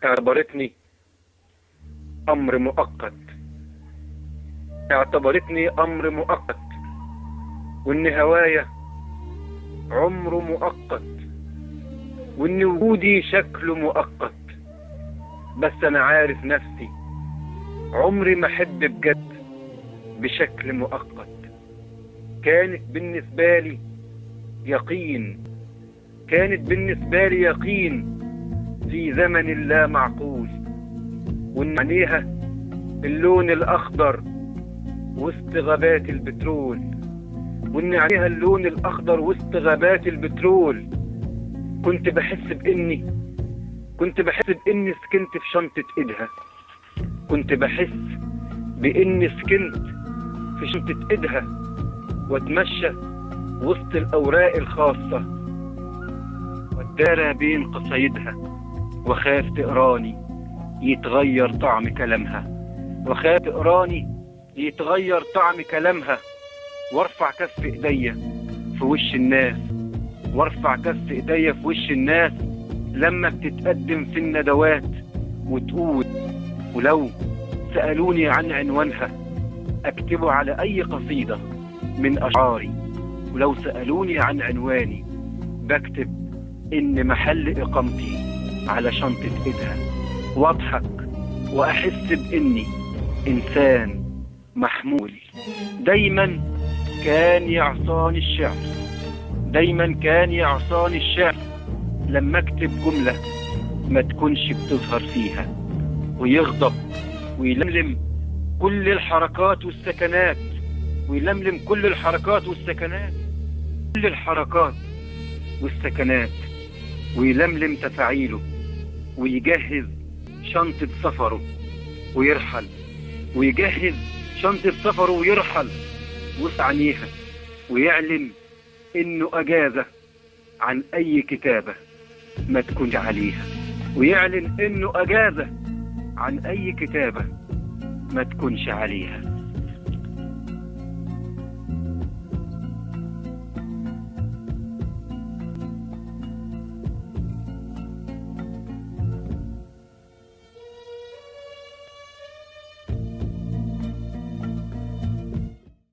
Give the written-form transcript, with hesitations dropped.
اعتبرتني أمر مؤقت، اعتبرتني أمر مؤقت، وإن هوايا عمره مؤقت، وإن وجودي شكله مؤقت. بس أنا عارف نفسي عمري ما أحب بجد بشكل مؤقت. كانت بالنسبة لي يقين، كانت بالنسبة لي يقين في زمن لا معقول، وإن عليها اللون الأخضر وسط غابات البترول، وإن عليها اللون الأخضر وسط غابات البترول. كنت بحس بإني سكنت في شنطة إيدها، كنت بحس بإني سكنت في شنطة إيدها، واتمشى وسط الأوراق الخاصة، والدارة بين قصايدها، وخاف تقراني يتغير طعم كلامها، وخاف تقراني يتغير طعم كلامها. وارفع كف ايديا في وش الناس، وارفع كف ايديا في وش الناس لما بتتقدم في الندوات وتقول، ولو سألوني عن عنوانها اكتبه على اي قصيدة من اشعاري، ولو سألوني عن عنواني بكتب ان محل اقامتي على شنطة ايدها، واضحك واحس باني انسان محمول. دايما كان يعصاني الشعر، دايما كان يعصاني الشعر لما اكتب جملة ما تكونش بتظهر فيها، ويغضب ويلملم كل الحركات والسكنات، ويلملم كل الحركات والسكنات، كل الحركات والسكنات، ويلملم تفاعيله، ويجهز شنطة سفره ويرحل، ويجهز شنطة سفره ويرحل وسط عينيها، ويعلن انه اجازة عن اي كتابة ما تكونش عليها، ويعلن انه اجازة عن اي كتابة ما تكونش عليها.